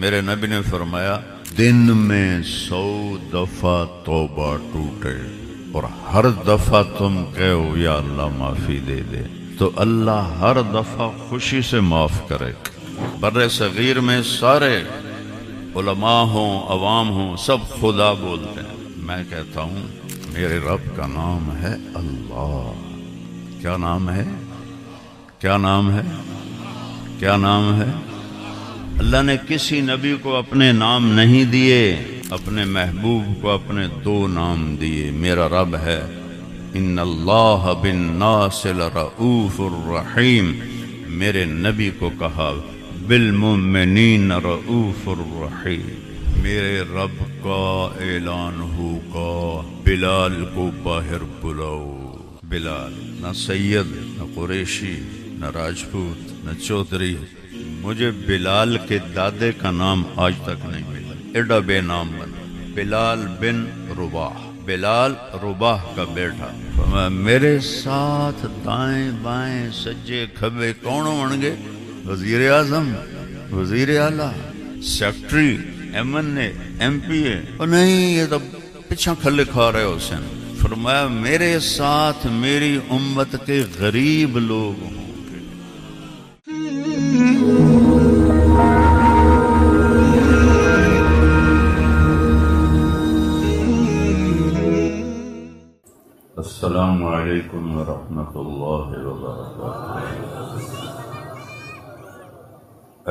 میرے نبی نے فرمایا دن میں 100 دفعہ توبہ ٹوٹے اور ہر دفعہ تم کہو یا اللہ معافی دے دے تو اللہ ہر دفعہ خوشی سے معاف کرے. بر صغیر میں سارے علماء ہوں عوام ہوں سب خدا بولتے ہیں. میں کہتا ہوں میرے رب کا نام ہے اللہ. کیا نام ہے؟ کیا نام ہے؟ کیا نام ہے؟ اللہ نے کسی نبی کو اپنے نام نہیں دیے، اپنے محبوب کو اپنے 2 نام دیے. میرا رب ہے ان اللہ بالناس لرؤوف الرحیم. میرے نبی کو کہا بالمؤمنین رؤوف الرحیم. میرے رب کا اعلان ہوگا بلال کو باہر بلاؤ. بلال نہ سید نہ قریشی نہ راجپوت نہ چودھری، مجھے بلال کے دادے کا نام آج تک نہیں ملا. ایڈا بے نام بنا بلال بن رباح. بلال رباح کا بیٹا. میرے ساتھ دائیں بائیں سجے کھبے کون ہون گے؟ وزیر اعظم، وزیر اعلیٰ، سیکٹری، ایم این اے، ایم پی اے. نہیں یہ تو پیچھا کھلے کھا رہے حسین. فرمایا میرے ساتھ میری امت کے غریب لوگ ہوں. السلام علیکم ورحمۃ اللہ وبرکاتہ.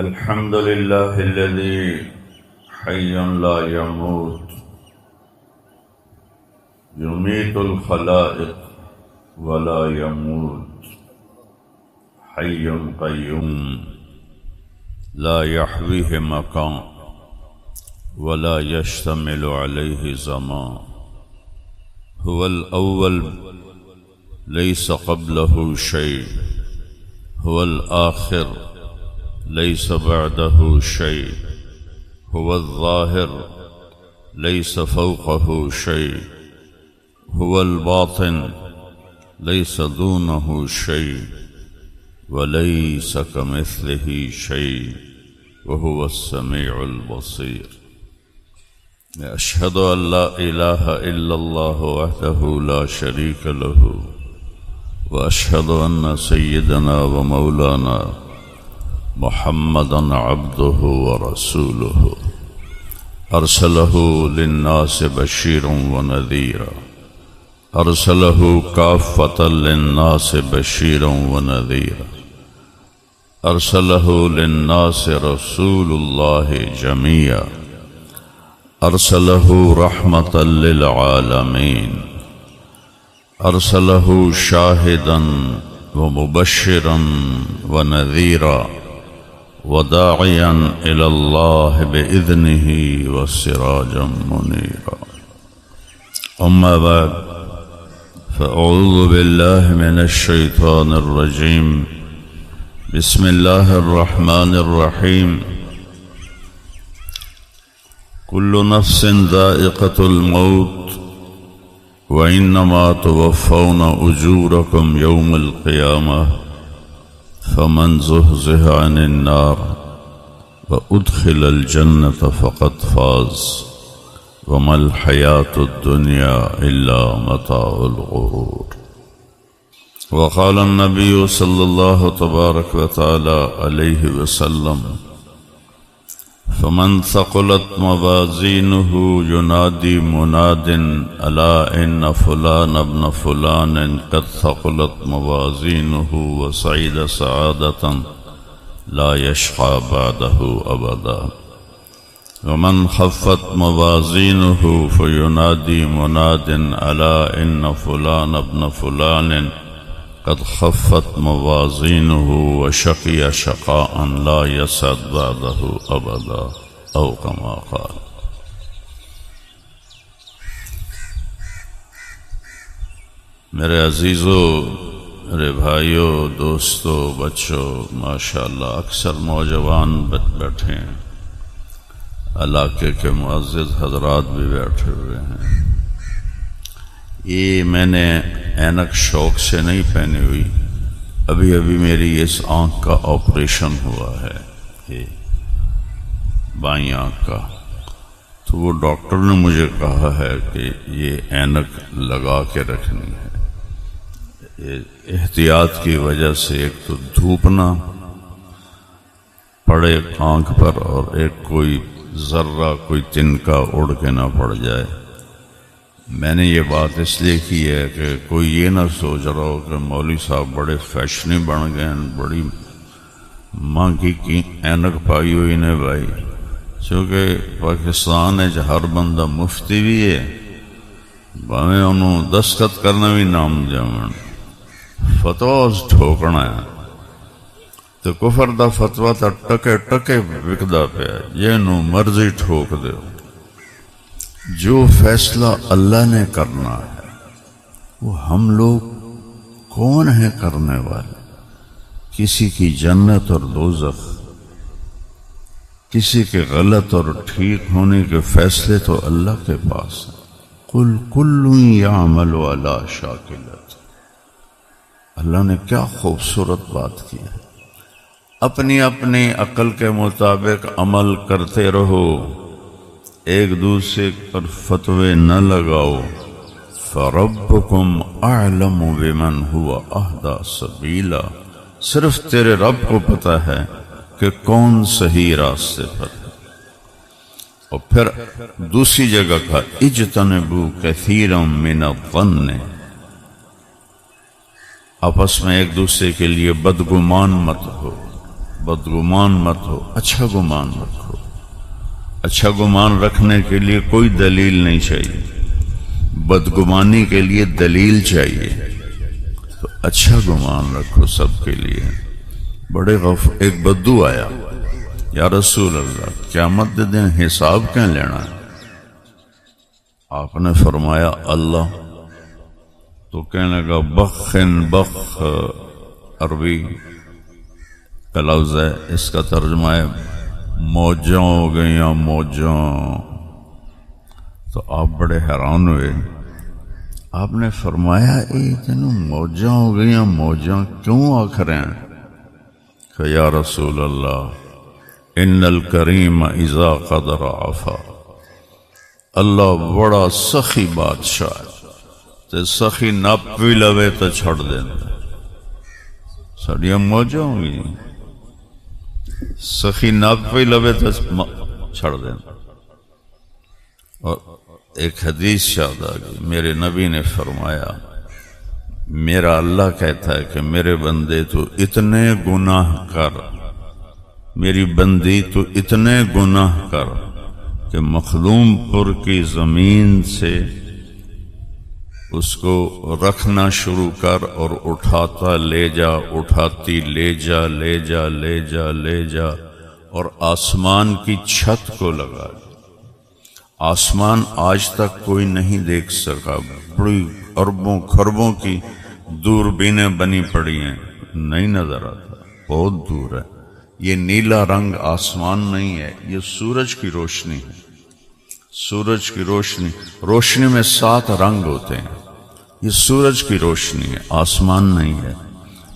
الحمد للہ الذی حی لا يموت یمیت الخلائق ولا يموت حی قیوم لا يحویہ مکان ولا يشتمل علیہ زمان. هو الأول ليس قبله شيء، هو الآخر ليس بعده شيء، هو الظاهر ليس فوقه شيء، هو الباطن ليس دونه شيء، وليس كمثله شيء وهو السميع البصير. أشهد أن لا إله إلا الله وحده لا شريك له، وأشهد أن سيدنا ومولانا محمدا عبده ورسوله أرسله للناس بشيرا ونذيرا، أرسله كافة للناس بشيرا ونذيرا، أرسله للناس رسول الله جميعا، أرسله رحمة للعالمين، أرسله شاهدا ومبشرا ونذيرا وداعيا إلى الله بإذنه وسراجا منيرا. أما بعد فأعوذ بالله من الشيطان الرجيم. بسم الله الرحمن الرحيم. كل نفس ذائقة الموت وإنما توفون أجوركم يوم القيامة فمن زحزح عن النار وأدخل الجنة فقد فاز وما الحياة الدنيا إلا متاع الغرور. وقال النبي صلى الله تبارك وتعالى عليه وسلم فمن ثقلت موازينه ينادي مناد ألا إن فلان ابن فلان قد ثقلت موازينه وسعيد سعادة لا يشقى بعده أبدا. ومن خفت موازينه فينادي مناد ألا إن فلان ابن فلان قد خفت موازينه وشقي شقاء لا يسعد بعده أبدا أو كما قال. میرے عزیزو، میرے بھائیو، دوستو، بچوں، ماشاءاللہ اکثر نوجوان بیٹھے ہیں، علاقے کے معزز حضرات بھی بیٹھے ہوئے ہیں. یہ میں نے اینک شوق سے نہیں پہنی ہوئی، ابھی میری اس آنکھ کا آپریشن ہوا ہے. بائیں آنکھ کا، تو وہ ڈاکٹر نے مجھے کہا ہے کہ یہ اینک لگا کے رکھنی ہے، یہ احتیاط کی وجہ سے ایک تو دھوپ نہ پڑے آنکھ پر، اور ایک کوئی ذرہ کوئی تنکا اڑ کے نہ پڑ جائے۔ میں نے یہ بات اس لیے کی ہے کہ کوئی یہ نہ سوچ رہا ہو کہ مولوی صاحب بڑے فیشنی بن گئے ہیں، بڑی مہنگی کی اینک پائی ہوئی نے بھائی، چونکہ پاکستان ہے ہر بندہ مفتی بھی ہے، بھاویں انہوں دستخط کرنا بھی نام جامن فتواز ٹھوکنا ہے، تو کفر دا فتوا تا ٹکے ٹکے وکدا پیا، جنوں مرضی ٹھوک دیو۔ جو فیصلہ اللہ نے کرنا ہے وہ ہم لوگ کون ہیں کرنے والے؟ کسی کی جنت اور دوزخ، کسی کے غلط اور ٹھیک ہونے کے فیصلے تو اللہ کے پاس ہیں۔ قل کل یعمل علی شاکلۃ، اللہ نے کیا خوبصورت بات کی ہے، اپنی اپنی عقل کے مطابق عمل کرتے رہو، ایک دوسرے پر فتوے نہ لگاؤ۔ فَرَبُّكُمْ أَعْلَمُ بِمَنْ هُوَ أَهْدَى سَبِيلًا، صرف تیرے رب کو پتہ ہے کہ کون صحیح راستے پر ہے۔ اور پھر دوسری جگہ کا اجتنبوا كثيرا من الظن، آپس میں ایک دوسرے کے لیے بدگمان مت ہو، بدگمان مت ہو، اچھا گمان رکھو۔ اچھا گمان رکھنے کے لیے کوئی دلیل نہیں چاہیے، بدگمانی کے لیے دلیل چاہیے، تو اچھا گمان رکھو سب کے لیے۔ بڑے ایک بدو آیا، یا رسول اللہ قیامت دے دن حساب کیا لینا ہے؟ آپ نے فرمایا اللہ، تو کہنے لگا بخن بخ، عربی کا لفظ ہے، اس کا ترجمہ ہے موجوں ہو گئیاں موجوں۔ تو آپ بڑے حیران ہوئے، آپ نے فرمایا اے تینوں موجوں ہو گئیاں موجوں کیوں آکھ رہے ہیں؟ کہ یا رسول اللہ ان الکریم اذا قدر عفا، اللہ بڑا سخی بادشاہ ہے، تے سخی نپ بھی لوے تو چھڑ دینا، ساڑیاں موجوں ہو گئی، سخی ناک پہ لوے تو چھڑ دینا۔ اور ایک حدیث شاد آ گئی، میرے نبی نے فرمایا، میرا اللہ کہتا ہے کہ میرے بندے تو اتنے گناہ کر، میری بندی تو اتنے گناہ کر کہ مخدوم پور کی زمین سے اس کو رکھنا شروع کر، اور اٹھاتا لے جا، اٹھاتی لے جا لے جا لے جا لے جا، اور آسمان کی چھت کو لگا دے۔ آسمان آج تک کوئی نہیں دیکھ سکا، بڑی اربوں خربوں کی دوربینیں بنی پڑی ہیں، نہیں نظر آتا، بہت دور ہے۔ یہ نیلا رنگ آسمان نہیں ہے، یہ سورج کی روشنی ہے، سورج کی روشنی، روشنی میں 7 رنگ ہوتے ہیں، یہ سورج کی روشنی ہے، آسمان نہیں ہے۔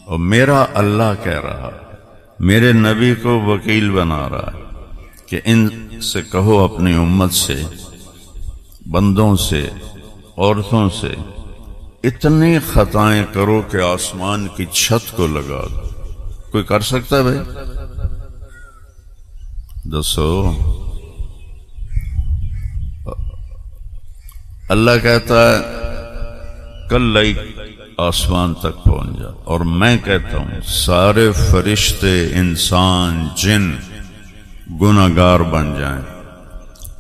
اور میرا اللہ کہہ رہا ہے، میرے نبی کو وکیل بنا رہا ہے کہ ان سے کہو اپنی امت سے، بندوں سے، عورتوں سے، اتنی خطائیں کرو کہ آسمان کی چھت کو لگا دو۔ کوئی کر سکتا ہے بھائی؟ دسو۔ اللہ کہتا ہے کل آسمان تک پہنچ جا، اور میں کہتا ہوں سارے فرشتے، انسان، جن گناہگار بن جائیں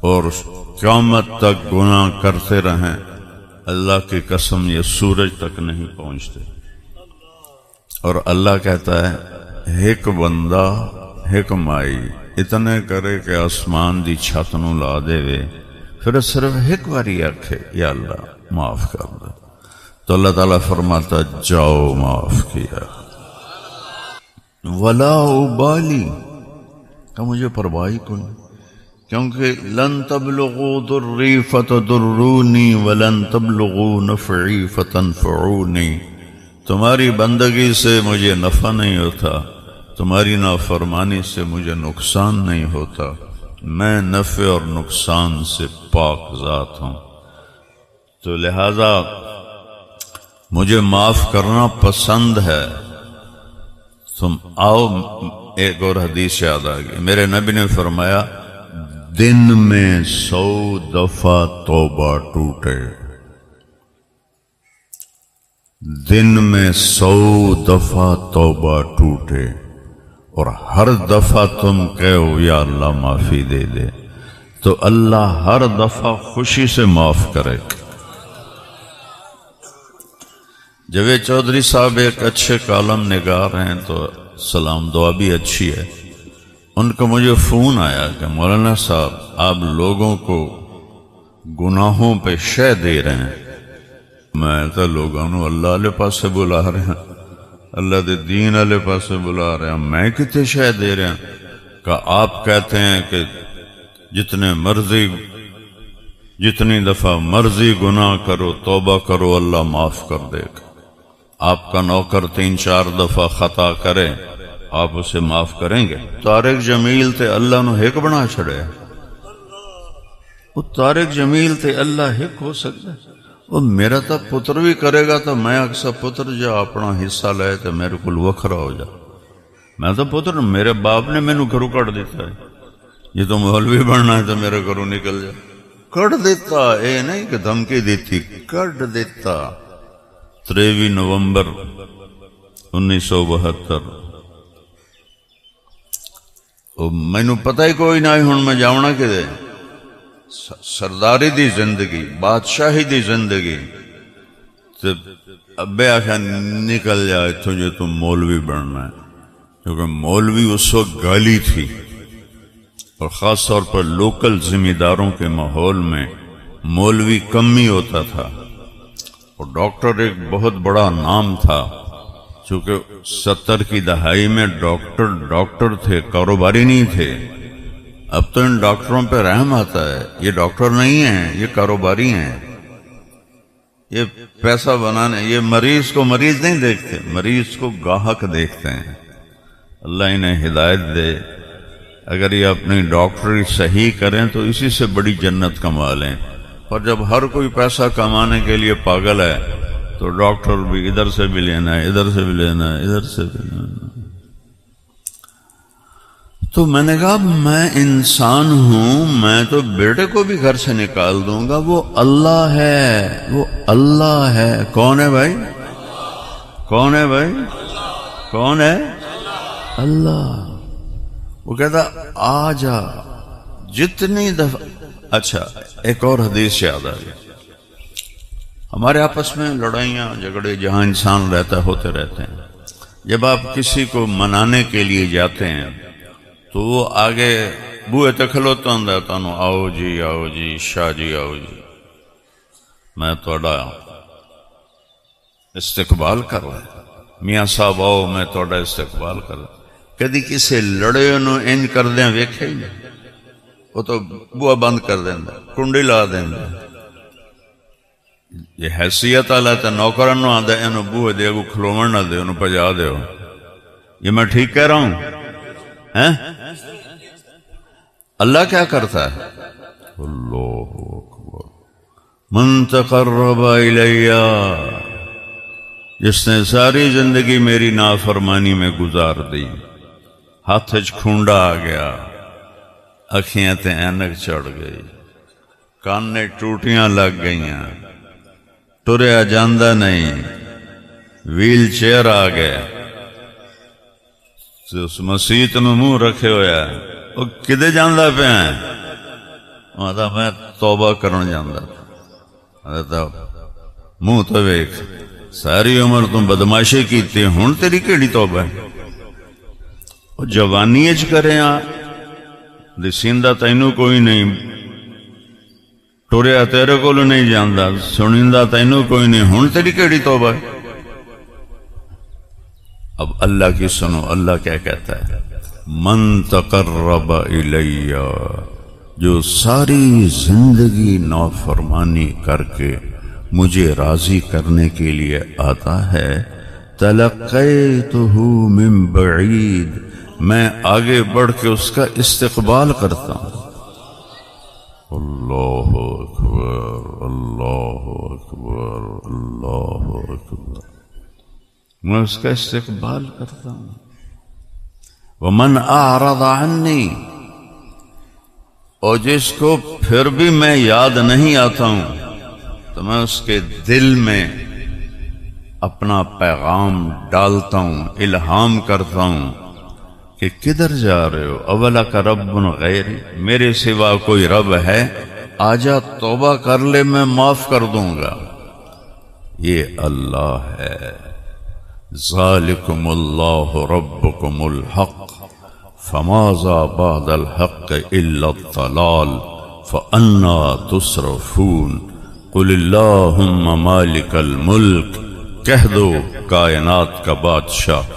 اور قیامت تک گناہ کرتے رہیں، اللہ کی قسم یہ سورج تک نہیں پہنچتے۔ اور اللہ کہتا ہے ایک بندہ ایک مائی اتنے کرے کہ آسمان دی چھت نو لا دے وے، پھر صرف ایک باری آکھے یا اللہ معاف کر دے، تو اللہ تعالیٰ فرماتا جاؤ معاف کیا، ولا ابالی، کہ مجھے پرواہ کوئی، کیونکہ لن تبلغوا ضری فتضرونی ولن تبلغوا نفعی فتنفعونی، تمہاری بندگی سے مجھے نفع نہیں ہوتا، تمہاری نافرمانی سے مجھے نقصان نہیں ہوتا، میں نفع اور نقصان سے پاک ذات ہوں، تو لہذا مجھے معاف کرنا پسند ہے۔ تم آؤ، ایک اور حدیث یاد آ گئی، میرے نبی نے فرمایا دن میں 100 دفعہ توبہ ٹوٹے، دن میں 100 دفعہ توبہ ٹوٹے، اور ہر دفعہ تم کہو یا اللہ معافی دے دے، تو اللہ ہر دفعہ خوشی سے معاف کرے۔ جاوید چودھری صاحب ایک اچھے کالم نگار ہیں، تو سلام دعا بھی اچھی ہے۔ ان کا مجھے فون آیا کہ مولانا صاحب آپ لوگوں کو گناہوں پہ شے دے رہے ہیں۔ میں تو لوگوں نے اللہ علیہ پاس سے بلا رہے ہیں، اللہ دے دین علیہ پاس سے بلا رہے ہیں، میں کتنے شے دے رہے ہیں؟ کہ آپ کہتے ہیں کہ جتنی دفعہ مرضی گناہ کرو توبہ کرو اللہ معاف کر دے گا۔ آپ کا نوکر 3-4 دفعہ خطا کرے آپ اسے معاف کریں گے؟ طارق جمیل تے اللہ نو ہک بنا چھڑے، وہ طارق جمیل تے اللہ ہک ہو سکتا ہے؟ وہ میرا تا پتر بھی کرے گا تو میں اکثر پتر جا اپنا حصہ لے تو میرے کو وکھرا ہو جا۔ میں تو پتر، میرے باپ نے میں نو گھروں کٹ دیتا ہے، یہ تو مولوی بننا ہے تو میرے گھروں نکل جا۔ کٹ دیتا، اے نہیں کہ دھمکی دیتی، کٹ دیتا۔ 23 نومبر 1972 میں نو پتہ ہی کوئی نہ ہوں میں جاؤنا کہ دے سرداری دی زندگی، بادشاہی دی زندگی، ابے آخیا نکل جا اتھوں جو تم مولوی بننا ہے، کیونکہ مولوی اس وقت گالی تھی، اور خاص طور پر لوکل ذمہ داروں کے ماحول میں مولوی کم ہی ہوتا تھا، اور ڈاکٹر ایک بہت بڑا نام تھا، چونکہ 70 کی دہائی میں ڈاکٹر تھے، کاروباری نہیں تھے۔ اب تو ان ڈاکٹروں پہ رحم آتا ہے، یہ ڈاکٹر نہیں ہیں، یہ کاروباری ہیں، یہ پیسہ بنانے، یہ مریض کو مریض نہیں دیکھتے، مریض کو گاہک دیکھتے ہیں۔ اللہ انہیں ہدایت دے، اگر یہ اپنی ڈاکٹری صحیح کریں تو اسی سے بڑی جنت کما لیں، اور جب ہر کوئی پیسہ کمانے کے لیے پاگل ہے تو ڈاکٹر بھی ادھر سے بھی لینا ہے، ادھر سے بھی لینا ہے، ادھر سے بھی لینا ہے۔ تو میں نے کہا میں انسان ہوں، میں تو بیٹے کو بھی گھر سے نکال دوں گا، وہ اللہ ہے، وہ اللہ ہے۔ کون ہے بھائی؟ کون ہے بھائی؟ کون ہے؟ اللہ۔ وہ کہتا آ جا جتنی دفعہ۔ اچھا، ایک اور حدیث یاد آ گئی۔ ہمارے آپس میں لڑائیاں جھگڑے جہاں انسان رہتا ہوتے رہتے ہیں، جب آپ کسی کو منانے کے لیے جاتے ہیں تو وہ آگے بوئے تے کھلوتا ہوں تانوں آؤ جی شاہ جی آؤ جی، میں تھوڑا استقبال کر رہا، میاں صاحب آؤ میں تھوڑا استقبال کر رہا۔ کدی کسی لڑے انہوں ان کر دیں ویکھے ہی نہیں، وہ تو بوا بند کر دیں، کنڈی لا دیں۔ یہ حیثیت والا تو نوکرانوں آدھا انہوں بوئے دے کو کھلومن نہ دے، انہوں پجا دے ہو۔ یہ میں ٹھیک کہہ رہا ہوں؟ اللہ کیا کرتا ہے؟ اللہ اکبر، من تقرب الی، جس نے ساری زندگی میری نافرمانی میں گزار دی، ہاتھ کھونڈا آ گیا، اکھیاں تے اینک چڑھ گئی، کانے ٹوٹیاں لگ گئیاں، ٹریا جاندہ نہیں، ویل چیئر آ گئے، اس مسیت میں منہ رکھے ہویا ہے، وہ کدے جاندہ پہ ہیں؟ ماتا میں توبہ کرن جاندہ، ماتا منہ تو ویک، ساری عمر تم بدماشی کیتی، ہون تیری کیڑی توبہ ہے؟ وہ جوانی اچ کرے ہاں، دسیندہ تینوں کوئی نہیں، ٹوریا تیرے کو نہیں جاندہ، سنیندہ تینوں کوئی نہیں، ہون تیری کیڑی توبہ ہے؟ اب اللہ کی سنو، اللہ کیا کہتا ہے؟ من تقرب الی، جو ساری زندگی نافرمانی کر کے مجھے راضی کرنے کے لیے آتا ہے، تلقیتہ من بعید، میں آگے بڑھ کے اس کا استقبال کرتا ہوں۔ اللہ اکبر اللہ اکبر اللہ اکبر. میں اس کا استقبال کرتا ہوں. ومن اعرض عنی، اور جس کو پھر بھی میں یاد نہیں آتا ہوں تو میں اس کے دل میں اپنا پیغام ڈالتا ہوں، الہام کرتا ہوں کہ کدھر جا رہے ہو؟ اولک رب غیری، میرے سوا کوئی رب ہے؟ آجا توبہ کر لے، میں معاف کر دوں گا. یہ اللہ ہے. ذالکم اللہ ربکم الحق فماذا بعد الحق الا الضلال فانا تصرفون. قل اللہم مالک الملک، کہہ دو کائنات کا بادشاہ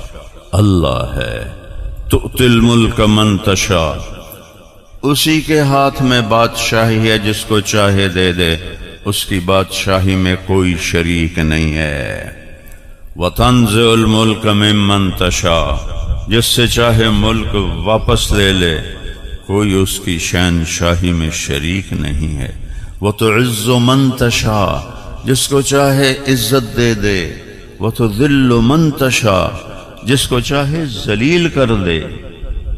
اللہ ہے. تؤتی الملک من تشاء، اسی کے ہاتھ میں بادشاہی ہے، جس کو چاہے دے دے، اس کی بادشاہی میں کوئی شریک نہیں ہے. وتنزع الملک ممن تشاء، جس سے چاہے ملک واپس لے لے، کوئی اس کی شہنشاہی میں شریک نہیں ہے. وتعز من تشاء، جس کو چاہے عزت دے دے. وتذل من تشاء، جس کو چاہے ذلیل کر دے.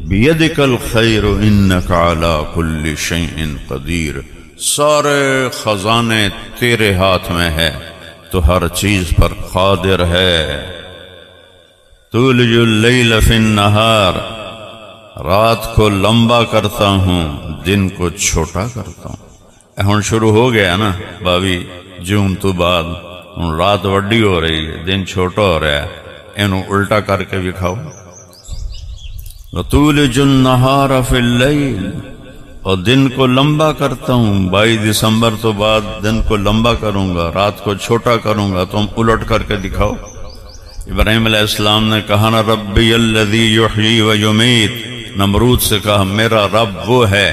بیدک الخیر انک علی کل شیء قدیر، سارے خزانے تیرے ہاتھ میں ہے، تو ہر چیز پر قادر ہے. تولج اللیل فی النہار، رات کو لمبا کرتا ہوں، دن کو چھوٹا کرتا ہوں. ہن شروع ہو گیا نا باوی جون تو بعد، ہن رات وڈی ہو رہی ہے، دن چھوٹا ہو رہا ہے. انہوں الٹا کر کے بھی کھاؤ. وَتُولِجُ النَّهَارَ فِي اللَّيْلِ، اور دن کو لمبا کرتا ہوں. 22 دسمبر تو بعد دن کو لمبا کروں گا، رات کو چھوٹا کروں گا. تم الٹ کر کے دکھاؤ. ابراہیم علیہ السلام نے کہا نا ربی الذی یحیی و یمیت، نمرود سے کہا میرا رب وہ ہے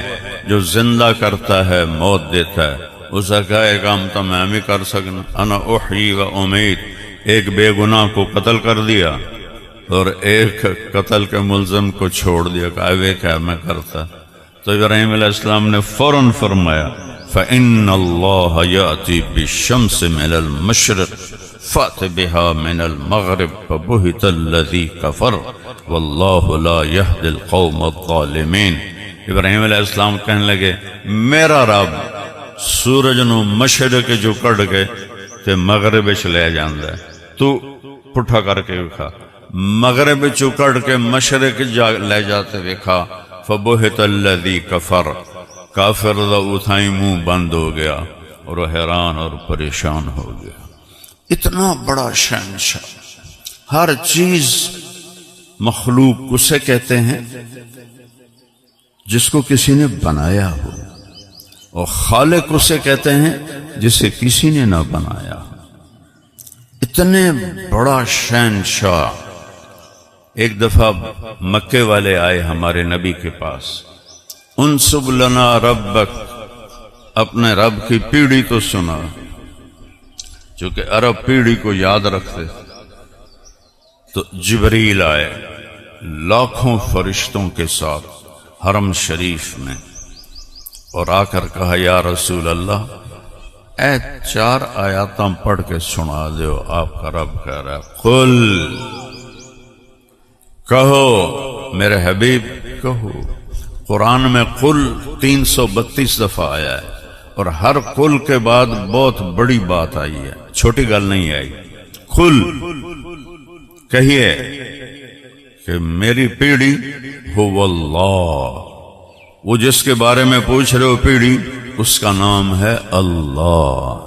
جو زندہ کرتا ہے، موت دیتا ہے. اس کا کہا کام تو میں بھی کر سکنا. انا احیی و امیت، ایک بے گناہ کو قتل کر دیا اور ایک قتل کے ملزم کو چھوڑ دیا. کہا وہ کیا میں کرتا. تو ابراہیم علیہ السلام نے فوراً فرمایا فَإِنَّ اللَّهَ يَأْتِي بِالشَّمْسِ مِنَ الْمَشْرِقِ فَأْتِ بِهَا مِنَ الْمَغْرِبِ فَبُهِتَ الَّذِي كَفَرَ وَاللَّهُ لَا يَهْدِي الْقَوْمَ الظَّالِمِينَ. ابراہیم علیہ السلام کہنے لگے میرا رب سورج نو مشرق جو کڑ کے تے مغرب وچ لے جاندا ہے. تو پٹھا کر کے وکھا، مغرب وچ کڑ کے مشرق لے جاتے وکھا. فبہت الذی کفر، کافر دا اتھائی منہ بند ہو گیا اور وہ حیران اور پریشان ہو گیا. اتنا بڑا شہنشاہ، ہر چیز مخلوق اسے کہتے ہیں جس کو کسی نے بنایا ہو، اور خالق اسے کہتے ہیں جسے کسی نے نہ بنایا. اتنے بڑا شہنشاہ. ایک دفعہ مکے والے آئے ہمارے نبی کے پاس. انسب لنا ربک، اپنے رب کی پیڑھی تو سنا، چونکہ عرب پیڑھی کو یاد رکھتے. تو جبریل آئے لاکھوں فرشتوں کے ساتھ حرم شریف میں، اور آ کر کہا یا رسول اللہ اے 4 آیاتاں پڑھ کے سنا دیو. آپ کا رب کہہ رہا ہے قل، کہو میرے حبیب کہو. قرآن میں قل 332 دفعہ آیا ہے، اور ہر قل کے بعد بہت بڑی بات آئی ہے، چھوٹی گل نہیں آئی. قل کہیے کہ میری پیڑھی هو اللہ، وہ جس کے بارے میں پوچھ رہے ہو پیڑھی، اس کا نام ہے اللہ.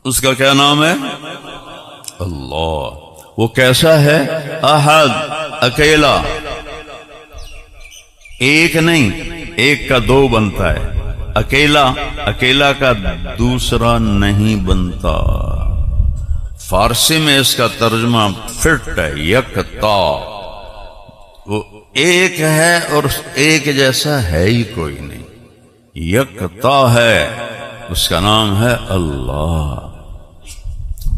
اس کا کیا نام ہے؟ اللہ. وہ کیسا ہے؟ احد، اکیلا، ایک نہیں، ایک کا 2 بنتا ہے. اکیلا، اکیلا کا دوسرا نہیں بنتا. فارسی میں اس کا ترجمہ فٹ ہے، یکتا. وہ ایک ہے اور ایک جیسا ہے ہی کوئی نہیں، یکتا ہے. اس کا نام ہے اللہ.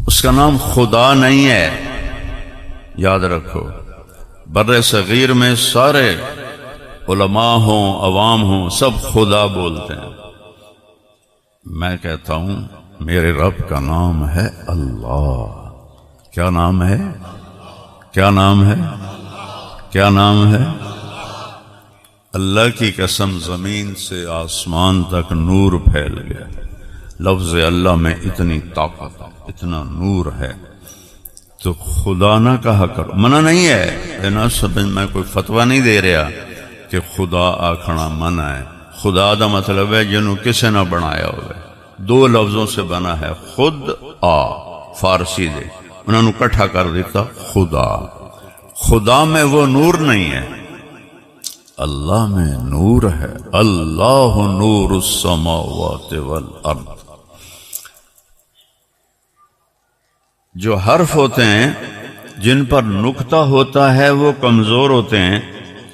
اس کا نام خدا نہیں ہے. یاد رکھو بر صغیر میں سارے علماء ہوں عوام ہوں سب خدا بولتے ہیں. میں کہتا ہوں میرے رب کا نام ہے اللہ. کیا نام ہے؟ کیا نام ہے؟ کیا نام ہے؟ اللہ کی قسم زمین سے آسمان تک نور پھیل گیا. لفظ اللہ میں اتنی طاقت ہے، اتنا نور ہے، تو خدا نہ کہا کرو. منع نہیں ہے نا، سمجھ میں کوئی فتویٰ نہیں دے رہا کہ خدا آکھنا منع ہے. خدا دا مطلب ہے جنہوں کسے نہ بنایا ہوئے. دو لفظوں سے بنا ہے، خود آ فارسی دے انہوں نے کٹھا کر دیتا خدا. خدا میں وہ نور نہیں ہے، اللہ میں نور ہے. اللہ نور السماوات والارض. جو حرف ہوتے ہیں جن پر نقطہ ہوتا ہے وہ کمزور ہوتے ہیں،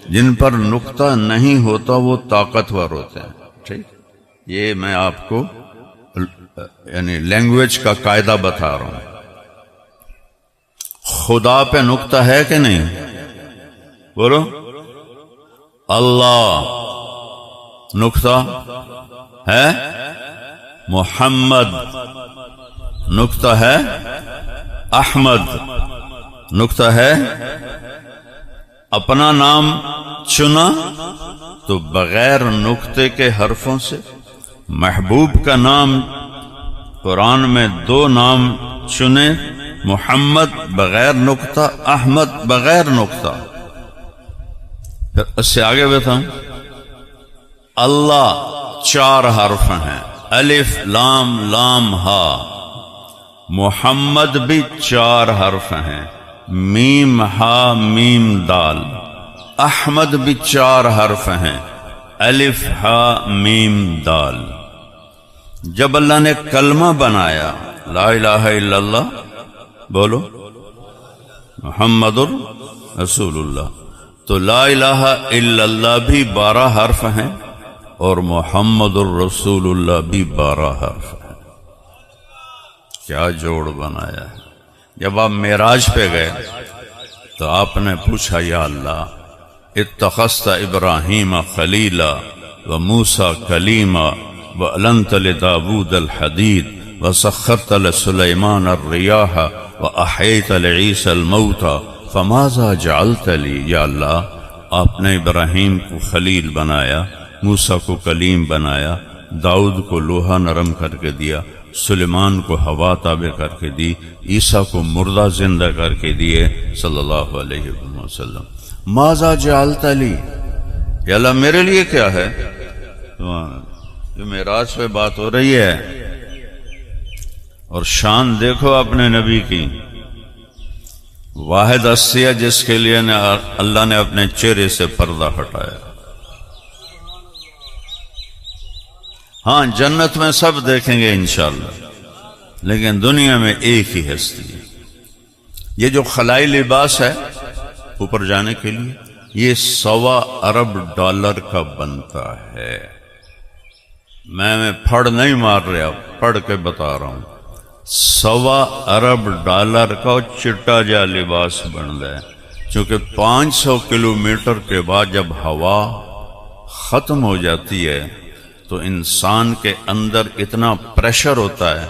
جن پر نقطہ نہیں ہوتا وہ طاقتور ہوتے ہیں. ٹھیک، یہ میں آپ کو یعنی لینگویج کا قاعدہ بتا رہا ہوں. خدا پہ نقطہ ہے کہ نہیں؟ بولو. اللہ نقطہ ہے، محمد نقطہ ہے، احمد نقطہ ہے. اپنا نام چنا تو بغیر نقطے کے حرفوں سے. محبوب کا نام قرآن میں دو نام چنے، محمد بغیر نقطہ، احمد بغیر نقطہ. پھر اس سے آگے بتاؤں، اللہ چار حرف ہیں، الف لام لام ہا. محمد بھی چار حرف ہیں، میم ہا میم دال. احمد بھی چار حرف ہیں، الف ہا میم دال. جب اللہ نے کلمہ بنایا لا الہ الا اللہ، بولو محمد رسول اللہ، تو لا الہ الا اللہ بھی 12 حرف ہیں اور محمد الرسول اللہ بھی 12 حرف ہیں. کیا جوڑ بنایا ہے. جب آپ معراج پہ گئے تو آپ نے پوچھا یا اللہ اتخذت ابراہیم خلیلا وموسیٰ کلیما وَأَلَنْتَ لِدَاوُودَ الْحَدِيدَ وَسَخَّرْتَ لِسُلَيْمَانَ الرِّيَاحَ وَأَحْيَيْتَ لِعِيسَى الْمَوْتَى فَمَاذَا جَعَلْتَ لِي. یا اللہ آپ نے ابراہیم کو خلیل بنایا، موسیٰ کو کلیم بنایا، داؤد کو لوہا نرم کر کے دیا، سلیمان کو ہوا تابع کر کے دی، عیسیٰ کو مردہ زندہ کر کے دیے صلی اللہ علیہ وسلم. ماذا جعلت لی، یا اللہ میرے لیے کیا ہے؟ جو معراج پہ بات ہو رہی ہے. اور شان دیکھو اپنے نبی کی. واحد ہستی ہے جس کے لیے اللہ نے اپنے چہرے سے پردہ ہٹایا. ہاں جنت میں سب دیکھیں گے انشاءاللہ، لیکن دنیا میں ایک ہی ہستی ہے. یہ جو خلائی لباس ہے اوپر جانے کے لیے، یہ $1.25 ارب کا بنتا ہے. میں پھڑ نہیں مار رہا، پڑھ کے بتا رہا ہوں. $1.25 ارب کا چٹا جا لباس بن رہا ہے. چونکہ 500 کلومیٹر کے بعد جب ہوا ختم ہو جاتی ہے تو انسان کے اندر اتنا پریشر ہوتا ہے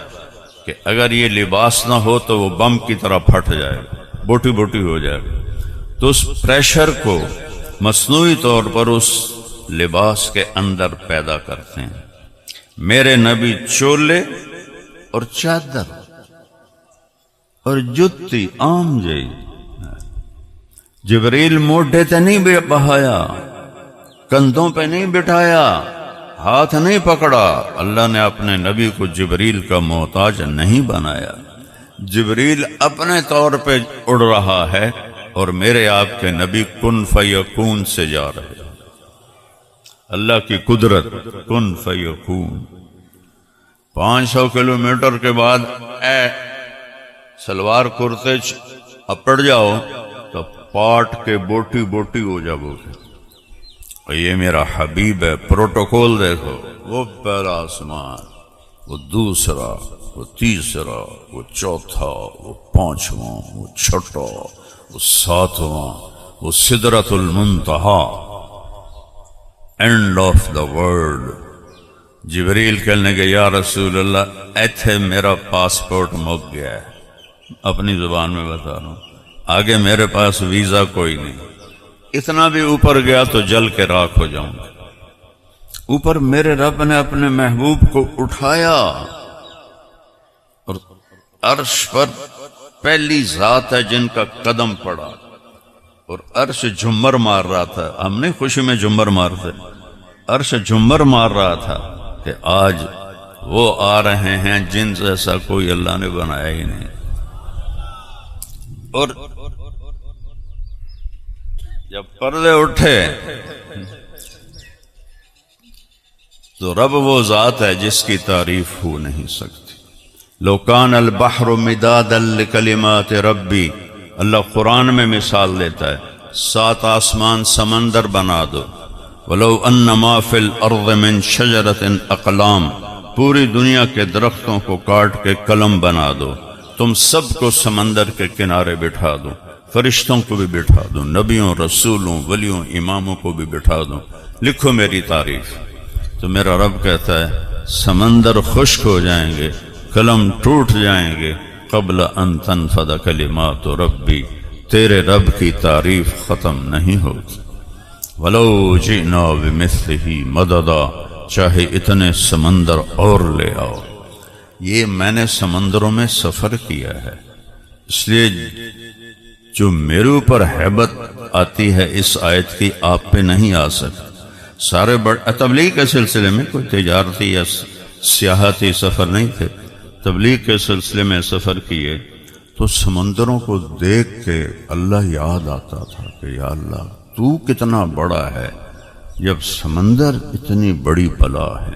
کہ اگر یہ لباس نہ ہو تو وہ بم کی طرح پھٹ جائے گا، بوٹی بوٹی ہو جائے گا. تو اس پریشر کو مصنوعی طور پر اس لباس کے اندر پیدا کرتے ہیں. میرے نبی چولے اور چادر اور جتی عام جئی. جبریل موڈے تے نہیں بہایا، کندھوں پہ نہیں بٹھایا، ہاتھ نہیں پکڑا. اللہ نے اپنے نبی کو جبریل کا محتاج نہیں بنایا. جبریل اپنے طور پہ اڑ رہا ہے اور میرے آپ کے نبی کن فیکون سے جا رہے. اللہ کی قدرت کن فیکون. 500 کلومیٹر کے بعد اے سلوار کرتے اپڑ جاؤ تو پاٹ کے بوٹی بوٹی ہو جاؤ گے. یہ میرا حبیب ہے. پروٹوکول دیکھو، وہ پہلا آسمان، وہ دوسرا، وہ تیسرا، وہ چوتھا، وہ پانچواں، وہ چھٹا، وہ ساتواں، وہ سدرۃ المنتہا. End of the world. جبریل کہنے کہ یا رسول اللہ ایتھے میرا پاسپورٹ مک گیا ہے، اپنی زبان میں بتا رہا ہوں، آگے میرے پاس ویزا کوئی نہیں، اتنا بھی اوپر گیا تو جل کے راکھ ہو جاؤں گا۔ اوپر میرے رب نے اپنے محبوب کو اٹھایا اور عرش پر پہلی ذات ہے جن کا قدم پڑا، اور عرش جھمر مار رہا تھا۔ ہم نہیں خوشی میں جھمر مارتے، عرش جھمر مار رہا تھا کہ آج وہ آ رہے ہیں جن جیسا کوئی اللہ نے بنایا ہی نہیں۔ اور جب پردے اٹھے تو رب وہ ذات ہے جس کی تعریف ہو نہیں سکتی۔ لو کان البحر مدادا لکلمات ربی، اللہ قرآن میں مثال دیتا ہے، 7 آسمان سمندر بنا دو، ولو ان ما فی الارض من شجرۃ اقلام، پوری دنیا کے درختوں کو کاٹ کے قلم بنا دو، تم سب کو سمندر کے کنارے بٹھا دو، فرشتوں کو بھی بٹھا دو، نبیوں رسولوں ولیوں اماموں کو بھی بٹھا دو، لکھو میری تعریف، تو میرا رب کہتا ہے سمندر خشک ہو جائیں گے، قلم ٹوٹ جائیں گے، قبل ان تنفد کلمات ربی، تیرے رب کی تعریف ختم نہیں ہوگی۔ وَلَوْ جِئْنَا بِمِثْلِهِ مَدَدًا، چاہے اتنے سمندر اور لے آؤ۔ یہ میں نے سمندروں میں سفر کیا ہے، اس لیے جو میرے اوپر ہیبت آتی ہے اس آیت کی آپ پہ نہیں آ سکتی۔ سارے تبلیغ کے سلسلے میں کوئی تجارتی یا سیاحتی سفر نہیں تھے، تبلیغ کے سلسلے میں سفر کیے تو سمندروں کو دیکھ کے اللہ یاد آتا تھا کہ یا اللہ تو کتنا بڑا ہے، جب سمندر اتنی بڑی بلا ہے۔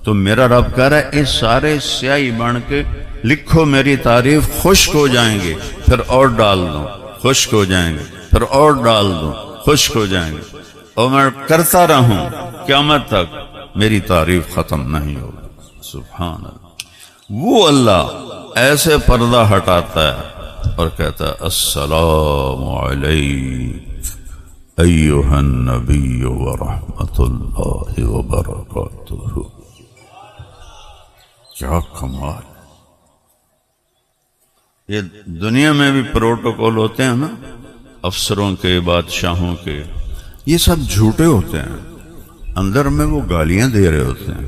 تو میرا رب کہہ رہا ہے اس سارے سیاہی بن کے لکھو میری تعریف، خشک ہو جائیں گے پھر اور ڈال دوں، خشک ہو جائیں گے پھر اور ڈال دوں، خشک ہو جائیں گے، اور میں کرتا رہوں قیامت تک، میری تعریف ختم نہیں ہوگی۔ سبحان اللہ۔ وہ اللہ ایسے پردہ ہٹاتا ہے اور کہتا ہے السلام علیک ایھا النبی ورحمۃ اللہ وبرکاتہ۔ کیا کمال! یہ دنیا میں بھی پروٹوکول ہوتے ہیں نا، افسروں کے، بادشاہوں کے، یہ سب جھوٹے ہوتے ہیں، اندر میں وہ گالیاں دے رہے ہوتے ہیں،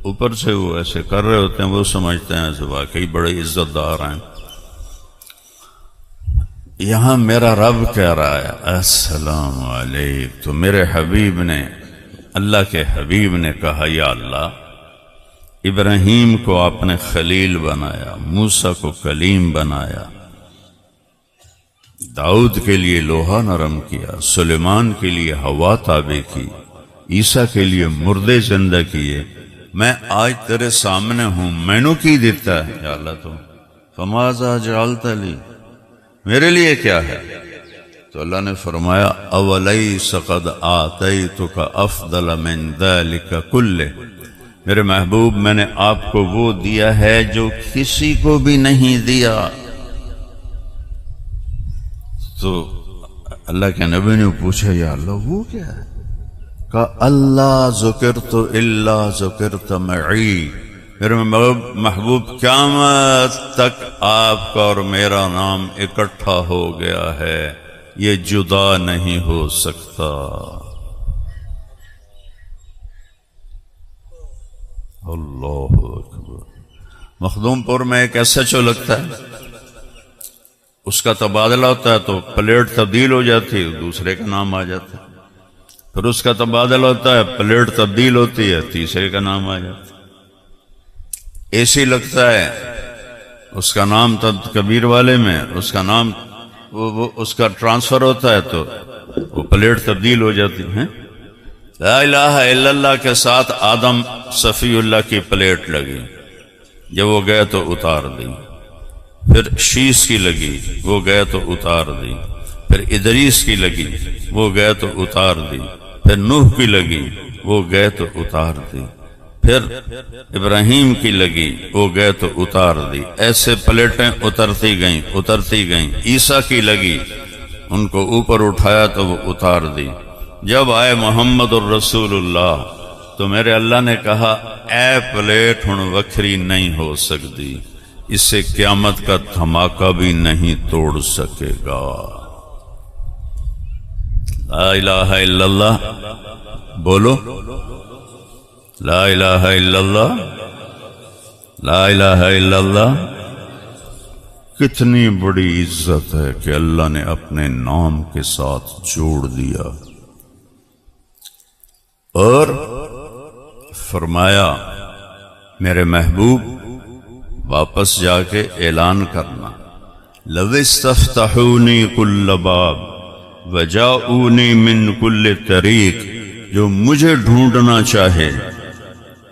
اوپر سے وہ ایسے کر رہے ہوتے ہیں، وہ سمجھتے ہیں ایسے واقعی بڑے عزت دار ہیں۔ یہاں میرا رب کہہ رہا ہے السلام علیک، تو میرے حبیب نے، اللہ کے حبیب نے کہا یا اللہ، ابراہیم کو آپ نے خلیل بنایا، موسیٰ کو کلیم بنایا، داؤد کے لیے لوہا نرم کیا، سلیمان کے لیے ہوا تابع کی، عیسیٰ کے لیے مردے زندہ کیے، میں آج تیرے سامنے ہوں، میں نے کی دیتا ہے یا اللہ تو فماذا جعلت لی، میرے لیے کیا ہے؟ تو اللہ نے فرمایا اولیس قد آتیتک افضل من ذلک کلہ، میرے محبوب میں نے آپ کو وہ دیا ہے جو کسی کو بھی نہیں دیا۔ تو اللہ کے نبی نے پوچھا یا اللہ وہ کیا ہے؟ کہا اللہ ذکرت الا ذکرت معی، میرے محبوب قیامت تک آپ کا اور میرا نام اکٹھا ہو گیا ہے، یہ جدا نہیں ہو سکتا۔ اللہ اکبر۔ مخدوم پور میں ایک ایس ایچ او لگتا ہے، اس کا تبادلہ ہوتا ہے تو پلیٹ تبدیل ہو جاتی ہے، دوسرے کا نام آ جاتا ہے، پھر اس کا تبادلہ ہوتا ہے، پلیٹ تبدیل ہوتی ہے، تیسرے کا نام آ جاتا ہے۔ اے سی لگتا ہے، اس کا نام کبیر والے میں، اس کا نام اس کا ٹرانسفر ہوتا ہے تو وہ پلیٹ تبدیل ہو جاتی ہے۔ لا الہ الا اللہ کے ساتھ آدم صفی اللہ کی پلیٹ لگی، جب وہ گئے تو اتار دی، پھر شیش کی لگی، وہ گئے تو اتار دی، پھر ادریس کی لگی، وہ گئے تو اتار دی، پھر نوح کی لگی، وہ گئے تو اتار دی، پھر ابراہیم کی لگی، وہ گئے تو اتار دی، ایسے پلیٹیں اترتی گئیں۔ عیسیٰ کی لگی، ان کو اوپر اٹھایا تو وہ اتار دی، جب آئے محمد الرسول اللہ تو میرے اللہ نے کہا اے پلیٹ ہن وکھری نہیں ہو سکتی، اسے قیامت کا دھماکہ بھی نہیں توڑ سکے گا۔ لا الہ الا اللہ بولو، لا الہ الا اللہ، لا الہ الا اللہ۔ کتنی بڑی عزت ہے کہ اللہ نے اپنے نام کے ساتھ جوڑ دیا، اور فرمایا میرے محبوب واپس جا کے اعلان کرنا، لو استفتحونی کل باب وجاؤنی من کل طریق، جو مجھے ڈھونڈنا چاہے،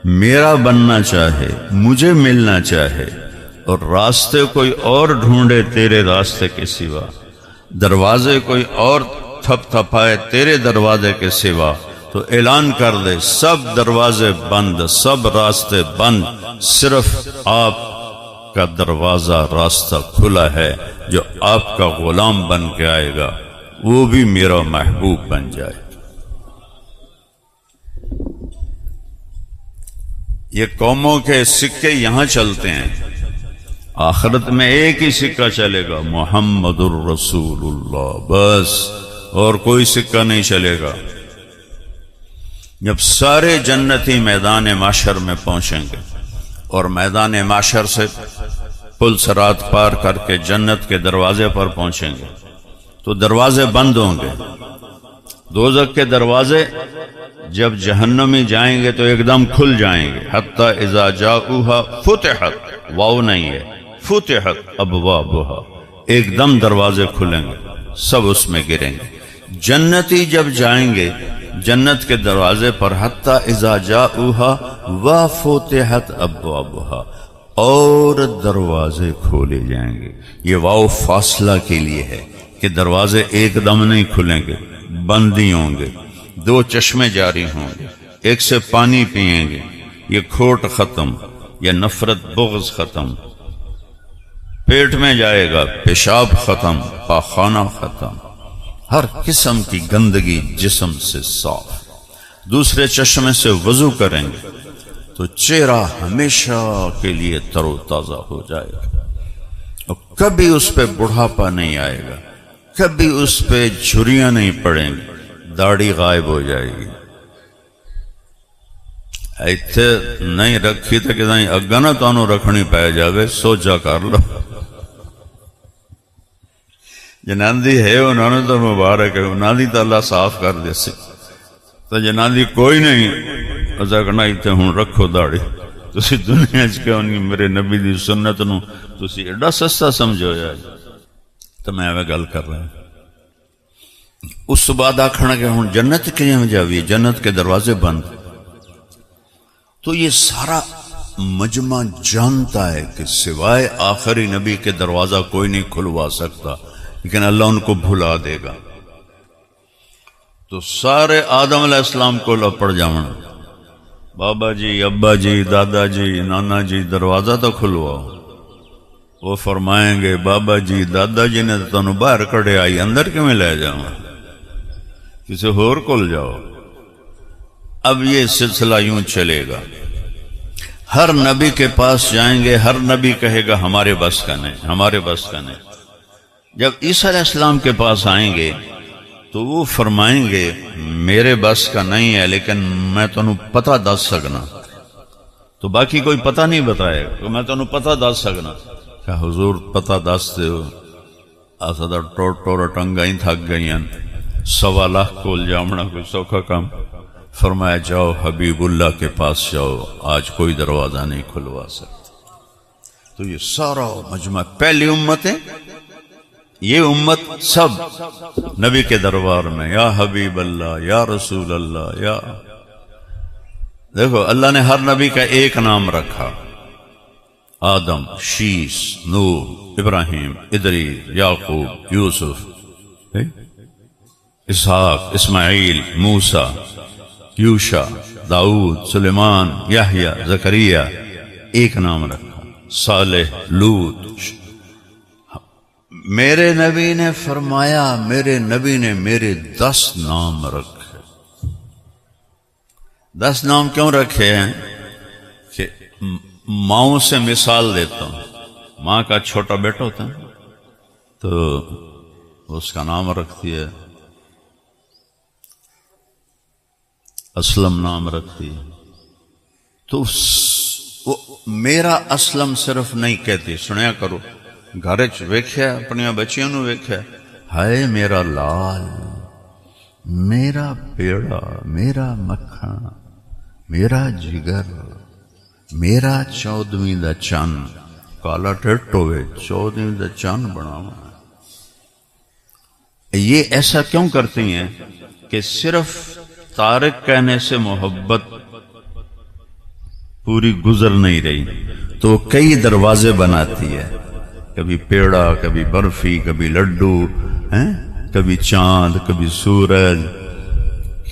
میرا بننا چاہے، مجھے ملنا چاہے، اور راستے کوئی اور ڈھونڈے تیرے راستے کے سوا، دروازے کوئی اور تھپ تھپائے تیرے دروازے کے سوا، تو اعلان کر دے سب دروازے بند، سب راستے بند، صرف آپ کا دروازہ راستہ کھلا ہے، جو آپ کا غلام بن کے آئے گا وہ بھی میرا محبوب بن جائے۔ یہ قوموں کے سکے یہاں چلتے ہیں، آخرت میں ایک ہی سکہ چلے گا، محمد الرسول اللہ، بس، اور کوئی سکہ نہیں چلے گا۔ جب سارے جنتی میدان معاشر میں پہنچیں گے اور میدان معاشر سے پل صراط پار کر کے جنت کے دروازے پر پہنچیں گے تو دروازے بند ہوں گے۔ دوزخ کے دروازے جب جہنمی جائیں گے تو ایک دم کھل جائیں گے، حتی اذا جاؤها فتحت، واو نہیں ہے، فتحت ابوابها، ایک دم دروازے کھلیں گے، سب اس میں گریں گے۔ جنتی جب جائیں گے جنت کے دروازے پر، حتی اذا جاؤها وفتحت ابوابها، اور دروازے کھولے جائیں گے۔ یہ واو فاصلہ کے لیے ہے کہ دروازے ایک دم نہیں کھلیں گے، بند ہی ہوں گے، دو چشمے جاری ہوں گے، ایک سے پانی پئیں گے، یہ کھوٹ ختم، یہ نفرت بغض ختم، پیٹ میں جائے گا پیشاب ختم، پاخانہ ختم، ہر قسم کی گندگی جسم سے صاف، دوسرے چشمے سے وضو کریں گے تو چہرہ ہمیشہ کے لیے تر و تازہ ہو جائے گا، اور کبھی اس پہ بڑھاپا نہیں آئے گا، کبھی اس پہ جھریاں نہیں پڑیں گی، داڑھی غائب ہو جائے گی۔ ایتھے نہیں رکھی تو کہ نہیں اگا نہ تانوں رکھنی پہ جاوے، سوچا کر لو۔ جناندی ہے انہوں نے تو مبارک ہے، انہوں نے تو اللہ صاف کر دے سی، تو جناندی کوئی نہیں، ازا کہنا ایتھے ہوں رکھو داڑھی، تسی دنیا کیوں نہیں میرے نبی دی سنت نو تسی ایڈا سستا سمجھو یار، تو میں ایویں گل کر رہا ہوں۔ اس بعد آکھنا کہ ہوں جنت کیوں جاوی، جنت کے دروازے بند، تو یہ سارا مجمع جانتا ہے کہ سوائے آخری نبی کے دروازہ کوئی نہیں کھلوا سکتا، لیکن اللہ ان کو بھلا دے گا۔ تو سارے آدم علیہ السلام کو لپڑ جاؤں، بابا جی، ابا جی، دادا جی، نانا جی، دروازہ تو کھلواؤ۔ وہ فرمائیں گے بابا جی دادا جی نے تو تنوں باہر کڑے آئی، اندر کیوں میں لے جاؤں، کسی اور کول جاؤ۔ اب یہ سلسلہ یوں چلے گا، ہر نبی کے پاس جائیں گے، ہر نبی کہے گا ہمارے بس کا نہیں، ہمارے بس کا نہیں۔ جب عیسیٰ علیہ السلام کے پاس آئیں گے تو وہ فرمائیں گے میرے بس کا نہیں ہے، لیکن میں تنوں پتہ دس سکنا، تو باقی کوئی پتہ نہیں بتائے تو میں تنوں پتہ دس سکنا کہ حضور پتہ دس دے ہو، آسدہ ٹور ٹنگا ہی تھک گئی ہیں، 1.25 لاکھ کول جامنا کوئی سوکھا کام۔ فرمایا جاؤ حبیب اللہ کے پاس جاؤ، آج کوئی دروازہ نہیں کھلوا سکتا۔ تو یہ سارا مجمع پہلی امت ہے، یہ امت سب نبی کے دربار میں یا حبیب اللہ، یا رسول اللہ، یا دیکھو اللہ نے ہر نبی کا ایک نام رکھا، آدم، شیس، نوح، ابراہیم، ادریس، یعقوب، یوسف، اسحاق، اسماعیل، موسیٰ، یوشع، داؤد، سلیمان، یحییٰ، زکریا، ایک نام رکھا، صالح، لوط۔ میرے نبی نے فرمایا میرے نبی نے میرے 10 نام رکھے، 10 نام کیوں رکھے ہیں کہ ماؤں سے مثال دیتا ہوں. ماں کا چھوٹا بیٹا ہوتا ہے تو اس کا نام رکھتی ہے، اسلم نام رکھتی ہے. تو وہ میرا اسلم صرف نہیں کہتی، سنیا کرو، گھر چ ویکھیا اپنی بچیاں نو ویکھیا، ہائے میرا لال، میرا پیڑا، میرا مکھن، میرا جگر، میرا 14ویں دا چن، کالا ٹٹ ہوئے 14ویں دا چن بناوا. یہ ایسا کیوں کرتی ہیں کہ صرف طارق کہنے سے محبت پوری گزر نہیں رہی، تو کئی دروازے بناتی ہے، کبھی پیڑا، کبھی برفی، کبھی لڈو، کبھی چاند، کبھی سورج،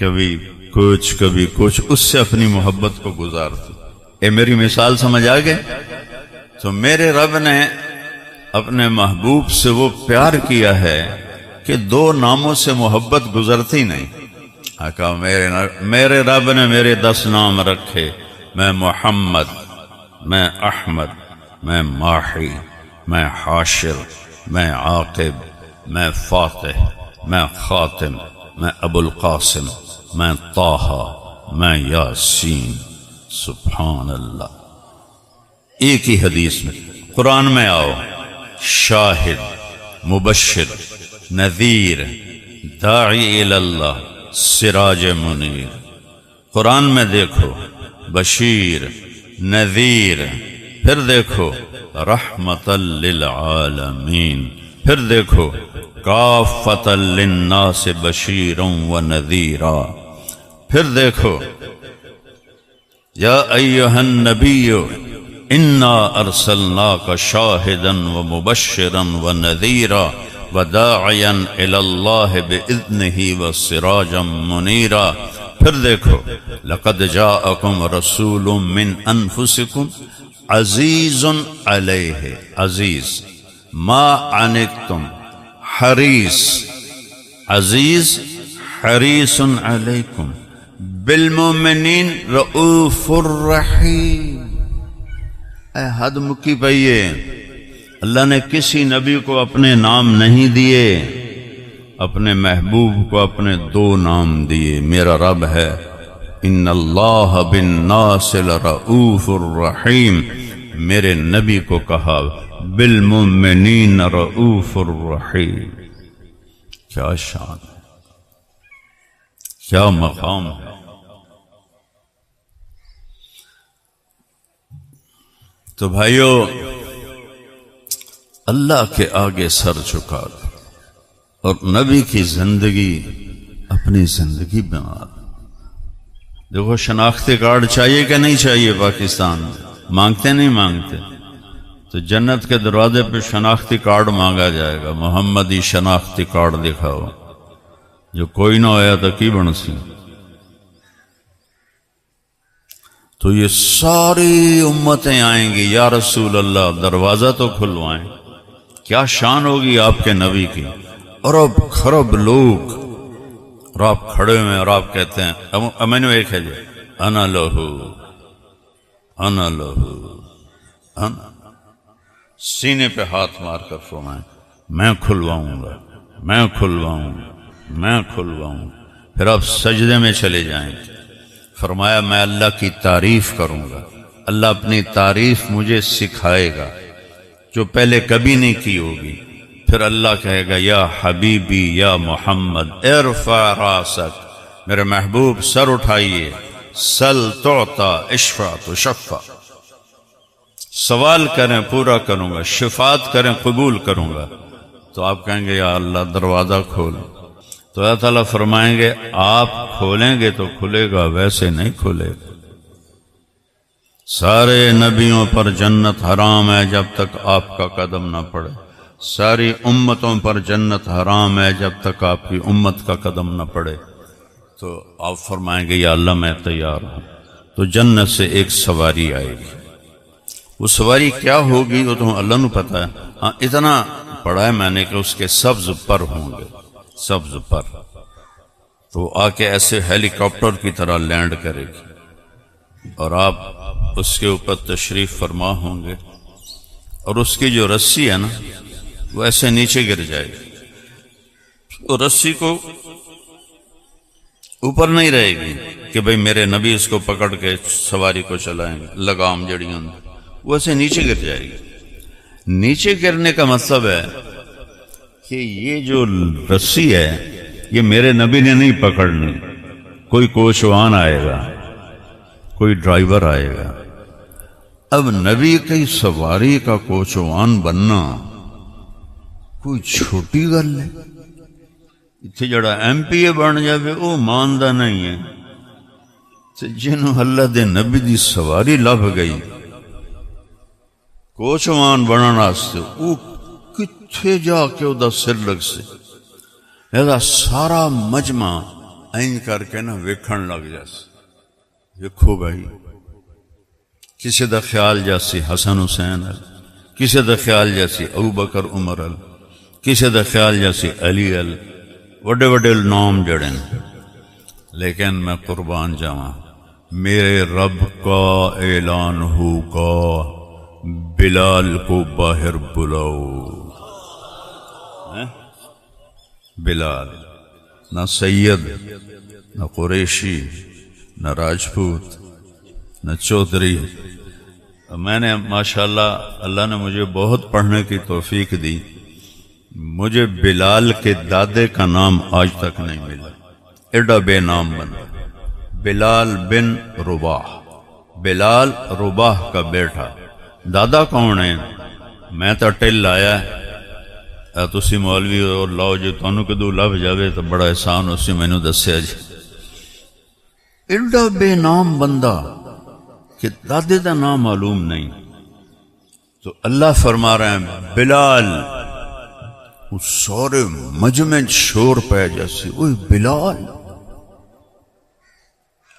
کبھی کچھ اس سے اپنی محبت کو گزارتی. اے میری مثال سمجھ آ گئے؟ تو میرے رب نے اپنے محبوب سے وہ پیار کیا ہے کہ 2 ناموں سے محبت گزرتی نہیں. کہا میرے رب نے میرے 10 نام رکھے، میں محمد، میں احمد، میں ماحی، میں حاشر، میں عاقب، میں فاتح، میں خاتم، میں ابو القاسم، میں طٰہٰ، میں یاسین. سبحان اللہ. ایک ہی حدیث میں. قرآن میں آؤ، شاہد، مبشر، نذیر، داعی اللہ، سراج منیر. قرآن میں دیکھو بشیر، نذیر، پھر دیکھو رحمت للعالمین، پھر دیکھو کافۃ للناس بشیرا و نذیرا، پھر دیکھو یا ایھا النبی انا ارسلناک شاہدا و مبشرا و نذیرا وداعیا الی اللہ باذنہ وسراجا منیرا. پھر دیکھو لقد جاءکم رسول من انفسکم عزیز علیہ، عزیز ما عنتم، حریص، عزیز حریص علیکم بالمؤمنین رؤوف الرحیم. اے حد مکی پئیے، اللہ نے کسی نبی کو اپنے نام نہیں دیے، اپنے محبوب کو اپنے 2 نام دیے. میرا رب ہے ان اللہ بالناس لرؤوف الرحیم، میرے نبی کو کہا بالمؤمنین رؤوف الرحیم. کیا شان ہے، کیا مقام ہے. تو بھائیو، اللہ کے آگے سر جھکا دو اور نبی کی زندگی اپنی زندگی بنا دو. دیکھو شناختی کارڈ چاہیے کہ نہیں چاہیے؟ پاکستان میں مانگتے نہیں مانگتے؟ تو جنت کے دروازے پہ شناختی کارڈ مانگا جائے گا، محمدی شناختی کارڈ دکھاؤ. جو کوئی نہ ہویا تو کی بن سی. تو یہ ساری امتیں آئیں گی، یا رسول اللہ دروازہ تو کھلوائیں. کیا شان ہوگی آپ کے نبی کی. ارب خرب لوگ، اور آپ کھڑے ہوئے اور آپ کہتے ہیں میں نے ایک ہے جی انا لہو، انا لہو، انا، سینے پہ ہاتھ مار کر فرمائیں میں کھلواؤں گا، میں کھلواؤں گا، میں کھلواؤں. پھر آپ سجدے میں چلے جائیں گے. فرمایا میں اللہ کی تعریف کروں گا، اللہ اپنی تعریف مجھے سکھائے گا جو پہلے کبھی نہیں کی ہوگی. پھر اللہ کہے گا یا حبیبی یا محمد ارفع راسک، میرے محبوب سر اٹھائیے، سل تعطا اشفع تشفع، سوال کریں پورا کروں گا، شفاعت کریں قبول کروں گا. تو آپ کہیں گے یا اللہ دروازہ کھول. تو اللہ تعالیٰ فرمائیں گے آپ کھولیں گے تو کھلے گا، ویسے نہیں کھلے گا. سارے نبیوں پر جنت حرام ہے جب تک آپ کا قدم نہ پڑے، ساری امتوں پر جنت حرام ہے جب تک آپ کی امت کا قدم نہ پڑے. تو آپ فرمائیں گے یا اللہ میں تیار ہوں. تو جنت سے ایک سواری آئے گی. وہ سواری کیا ہوگی وہ تو اللہ نے پتہ ہے. ہاں اتنا پڑھا ہے میں نے کہ اس کے سبز پر ہوں گے، سبز پر. تو آ کے ایسے ہیلی کاپٹر کی طرح لینڈ کرے گی اور آپ اس کے اوپر تشریف فرما ہوں گے، اور اس کی جو رسی ہے نا وہ ایسے نیچے گر جائے گی، اور رسی کو اوپر نہیں رہے گی کہ بھئی میرے نبی اس کو پکڑ کے سواری کو چلائیں گے، لگام جڑی ہوں وہ ایسے نیچے گر جائے گی۔ نیچے گرنے کا مطلب ہے کہ یہ جو رسی ہے یہ میرے نبی نے نہیں پکڑنی، کوئی کوچوان آئے گا، کوئی ڈرائیور آئے گا۔ اب نبی کی سواری کا کوچوان بننا کوئی چھوٹی گل ہے؟ اتنے جڑا ایم پی اے بن جائے وہ ماندا نہیں ہے، جنہوں اللہ دے نبی دی سواری لب گئی کوچوان بننا واسطے، وہ کتھے جا کے وہ دا سر لگ سے لہذا سارا مجمع این کر کے نا ویکھن لگ جاس۔ ویکھو بھائی، کسی دا خیال جاسی حسن حسین ال، کسی دا خیال جاسی ابو بکر عمر ال، کسی دا خیال جاسی علی ال، وڈے وڈے نام جڑن، لیکن میں قربان جاواں میرے رب کا اعلان ہوگا بلال کو باہر بلاؤ۔ بلال نہ سید، نہ قریشی، نہ راجپوت، نہ چودھری۔ میں نے ماشاءاللہ اللہ نے مجھے بہت پڑھنے کی توفیق دی، مجھے بلال کے دادے کا نام آج تک نہیں ملا، ایڈا بے نام بنا، بلال بن رباح، بلال رباح کا بیٹا۔ دادا کون ہے؟ میں تو ٹل آیا ہے، تسی مولوی اور لاؤ جی تانوں کدو لب جاوے تو بڑا احسان اسی میں نے دسیا جی۔ ایڈا بے نام بندہ کہ دادے دا نام معلوم نہیں، تو اللہ فرما رہے ہیں بلال، اس سارے مجمع شور پہ جیسی، اوہ بلال۔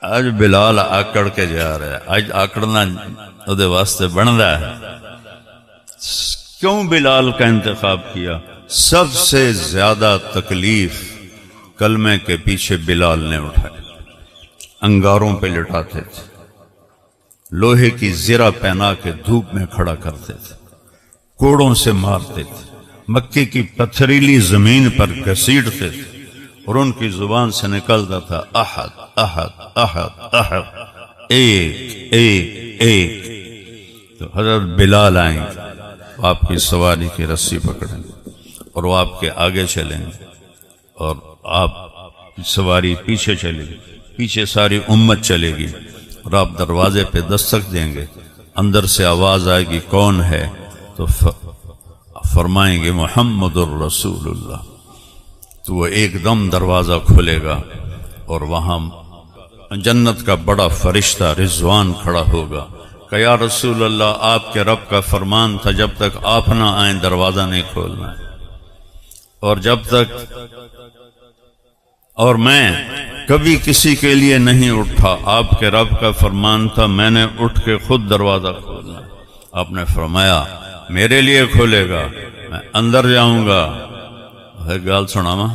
آج بلال آکڑ کے جا رہا ہے، آج آکڑنا دے واسطے بندا ہے۔ کیوں بلال کا انتخاب کیا؟ سب سے زیادہ تکلیف کلمے کے پیچھے بلال نے اٹھائی، انگاروں پہ لٹاتے تھے، لوہے کی زرہ پہنا کے دھوپ میں کھڑا کرتے تھے، کوڑوں سے مارتے تھے، مکے کی پتھریلی زمین پر گھسیٹتے تھے، اور ان کی زبان سے نکلتا تھا احد احد احد احد، ایک ایک ایک۔ تو حضرت بلال آئیں گے، آپ کی سواری کی رسی پکڑیں گے اور وہ آپ کے آگے چلیں گے، اور آپ کی سواری پیچھے چلے گی، پیچھے ساری امت چلے گی، اور آپ دروازے پہ دستک دیں گے، اندر سے آواز آئے گی کون ہے؟ تو فرمائیں گے محمد الرسول اللہ، تو وہ ایک دم دروازہ کھلے گا اور وہاں جنت کا بڑا فرشتہ رضوان کھڑا ہوگا کہ یا رسول اللہ، آپ کے رب کا فرمان تھا جب تک آپ نہ آئیں دروازہ نہیں کھولنا، اور جب تک اور میں کبھی کسی کے لیے نہیں اٹھا، آپ کے رب کا فرمان تھا میں نے اٹھ کے خود دروازہ کھولنا۔ آپ نے فرمایا میرے لیے کھولے گا، میں اندر جاؤں گا۔ گال سناواں،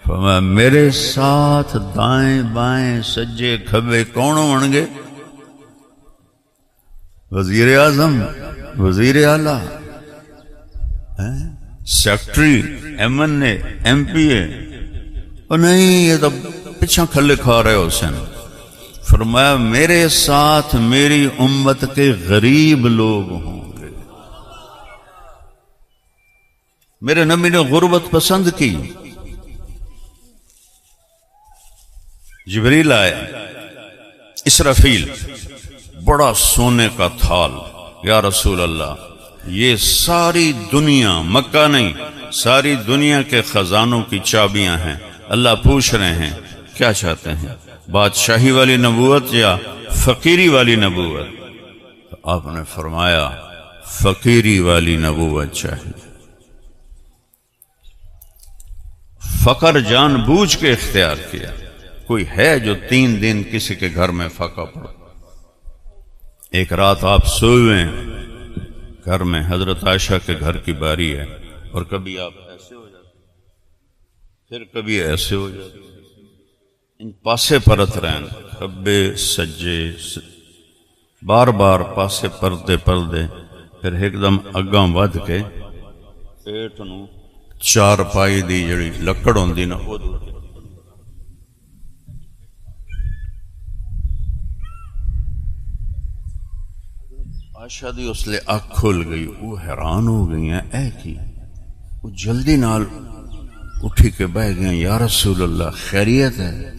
فرمایا میرے ساتھ دائیں بائیں سجے کھبے کون ہون گے؟ وزیر اعظم، وزیر اعلیٰ، سیکٹری، ایم این اے، ایم پی اے، اور نہیں یہ تو پیچھا کھلے کھا رہے حسین۔ فرمایا میرے ساتھ میری امت کے غریب لوگ ہوں گے۔ میرے نبی نے غربت پسند کی۔ جبریل آئے، اسرافیل، بڑا سونے کا تھال، یا رسول اللہ یہ ساری دنیا، مکہ نہیں ساری دنیا کے خزانوں کی چابیاں ہیں، اللہ پوچھ رہے ہیں کیا چاہتے ہیں، بادشاہی والی نبوت یا فقیری والی نبوت؟ تو آپ نے فرمایا فقیری والی نبوت چاہیے۔ فقر جان بوجھ کے اختیار کیا۔ کوئی ہے جو 3 دن کسی کے گھر میں فاقہ پڑا؟ ایک رات آپ سوئے ہوئے ہیں گھر میں، حضرت عائشہ کے گھر کی باری ہے، اور کبھی آپ ایسے ہو جاتے پھر کبھی ایسے ہو جاتے، ان پاسے پرت رہن کھبے سجے بار بار پاسے پردے پردے پھر ایک دم اگاں ود کے پیٹ نو چار پائی دی جڑی لکڑ ہوندی نا وہ عائشہ دی اس لئے آنکھ کھل گئی، وہ حیران ہو گئی ہیں اے کی، وہ جلدی نال اٹھی کے بہ گئے، یا رسول اللہ خیریت ہے؟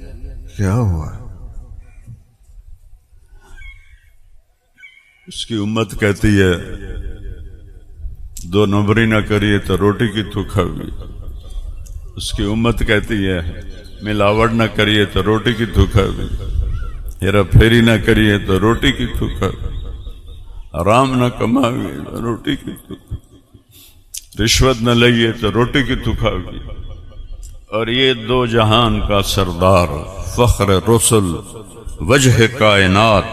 کیا ہوا؟ اس کی امت کہتی ہے دو نمبری نہ کریے تو روٹی کی تو کھاوی، اس کی امت کہتی ہے ملاوٹ نہ کریے تو روٹی کی تو کھاوی، ہیرا پھیری نہ کریے تو روٹی کی تو کھاوی، آرام نہ کماوی تو روٹی کی تو، رشوت نہ لئیے تو روٹی کی تو کھاوی۔ اور یہ دو جہان کا سردار فخر رسل وجہ کائنات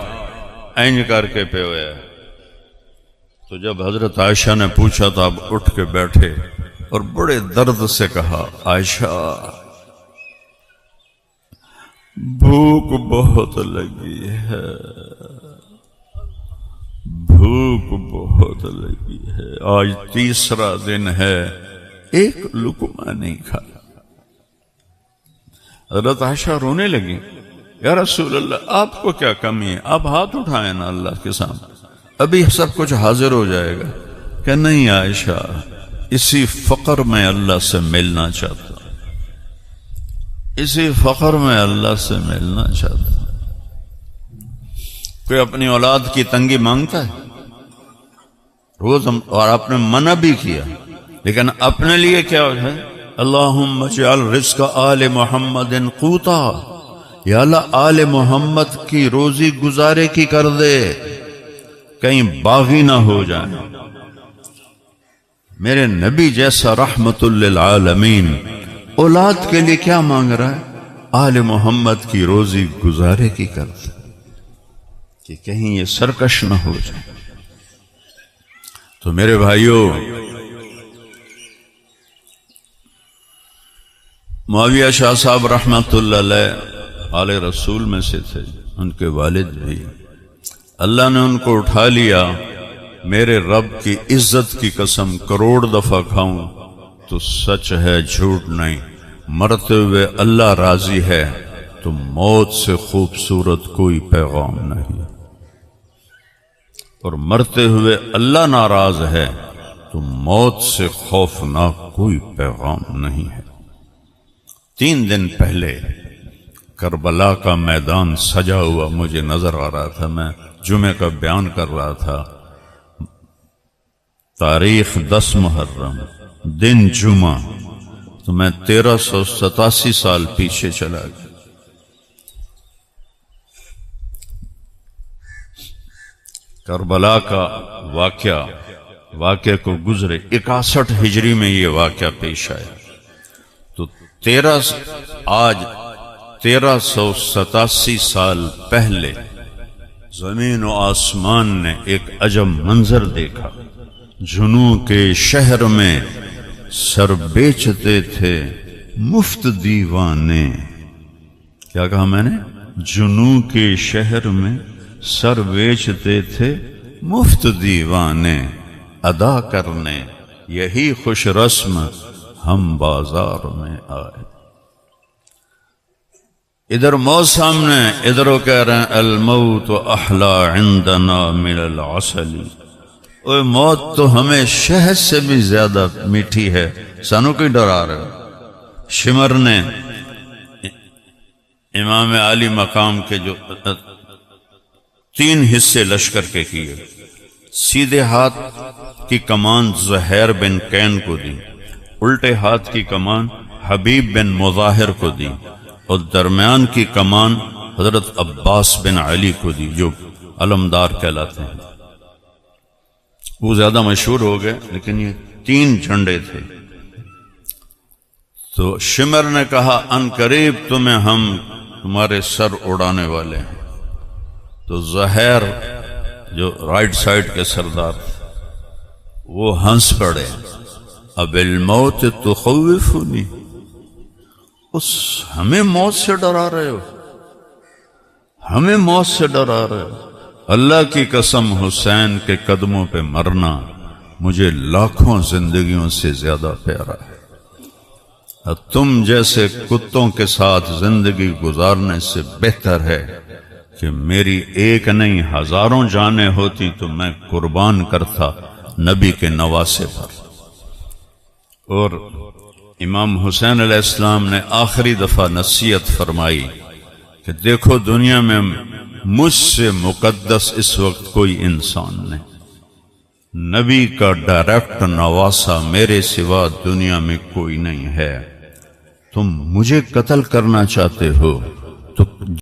اینج کر کے پہ ہویا ہے۔ تو جب حضرت عائشہ نے پوچھا تو اب اٹھ کے بیٹھے اور بڑے درد سے کہا عائشہ بھوک بہت لگی ہے، بھوک بہت لگی ہے، آج تیسرا دن ہے ایک لقمہ نہیں کھایا۔ حضرت عائشہ رونے لگی، یا رسول اللہ آپ کو کیا کمی ہے، آپ ہاتھ اٹھائیں نا اللہ کے سامنے، ابھی سب کچھ حاضر ہو جائے گا۔ کہ نہیں عائشہ، اسی فقر میں اللہ سے ملنا چاہتا ہوں، اسی فقر میں اللہ سے ملنا چاہتا ہوں۔ کوئی اپنی اولاد کی تنگی مانگتا ہے روز، اور آپ نے منع بھی کیا، لیکن اپنے لیے کیا ہے؟ اللہم اجعل رزق آل محمد قوتا، یا اللہ آل محمد کی روزی گزارے کی کر دے، کہیں باغی نہ ہو جائیں۔ میرے نبی جیسا رحمت للعالمین اولاد کے لیے کیا مانگ رہا ہے؟ آل محمد کی روزی گزارے کی کر دے کہ کہیں یہ سرکش نہ ہو جائے۔ تو میرے بھائیوں، معاویہ شاہ صاحب رحمت اللہ علیہ آل رسول میں سے تھے، ان کے والد بھی، اللہ نے ان کو اٹھا لیا۔ میرے رب کی عزت کی قسم کروڑ دفعہ کھاؤں تو سچ ہے جھوٹ نہیں، مرتے ہوئے اللہ راضی ہے تو موت سے خوبصورت کوئی پیغام نہیں، اور مرتے ہوئے اللہ ناراض ہے تو موت سے خوفناک کوئی پیغام نہیں ہے۔ 3 دن پہلے کربلا کا میدان سجا ہوا مجھے نظر آ رہا تھا، میں جمعہ کا بیان کر رہا تھا، تاریخ 10 محرم دن جمعہ، تو میں 1387 سال پیچھے چلا گیا۔ کربلا کا واقعہ کو گزرے 61 ہجری میں یہ واقعہ پیش آیا، تو آج 1387 سال پہلے زمین و آسمان نے ایک عجب منظر دیکھا۔ جنوں کے شہر میں سر بیچتے تھے مفت دیوانے، کیا کہا میں نے؟ جنوں کے شہر میں سر بیچتے تھے مفت دیوانے، ادا کرنے یہی خوش رسم ہم بازار میں آئے۔ ادھر موت سامنے، ادھر وہ کہہ رہے ہیں الموت احلا عندنا من العسل، اوہ موت تو ہمیں شہد سے بھی زیادہ میٹھی ہے، سانو کوئی ڈرا رہے ہو۔ شمر نے امام عالی مقام کے جو 3 حصے لشکر کے کیے، سیدھے ہاتھ کی کمان زہیر بن کین کو دی، الٹے ہاتھ کی کمان حبیب بن مظاہر کو دی، اور درمیان کی کمان حضرت عباس بن علی کو دی، جو علمدار کہلاتے ہیں۔ وہ زیادہ مشہور ہو گئے، لیکن یہ 3 جھنڈے تھے۔ تو شمر نے کہا ان قریب تمہیں ہم تمہارے سر اڑانے والے ہیں۔ تو زہیر جو رائٹ سائڈ کے سردار تھے وہ ہنس پڑے، اب الموت تخوفنی، ہمیں موت سے ڈرا رہے ہو، ہمیں موت سے ڈرا رہے ہو؟ اللہ کی قسم حسین کے قدموں پہ مرنا مجھے لاکھوں زندگیوں سے زیادہ پیارا ہے۔ اور تم جیسے کتوں کے ساتھ زندگی گزارنے سے بہتر ہے کہ میری ایک نہیں ہزاروں جانیں ہوتی تو میں قربان کرتا نبی کے نواسے پر۔ اور امام حسین علیہ السلام نے آخری دفعہ نصیحت فرمائی کہ دیکھو دنیا میں مجھ سے مقدس اس وقت کوئی انسان نہیں، نبی کا ڈائریکٹ نواسا میرے سوا دنیا میں کوئی نہیں ہے، تم مجھے قتل کرنا چاہتے ہو تو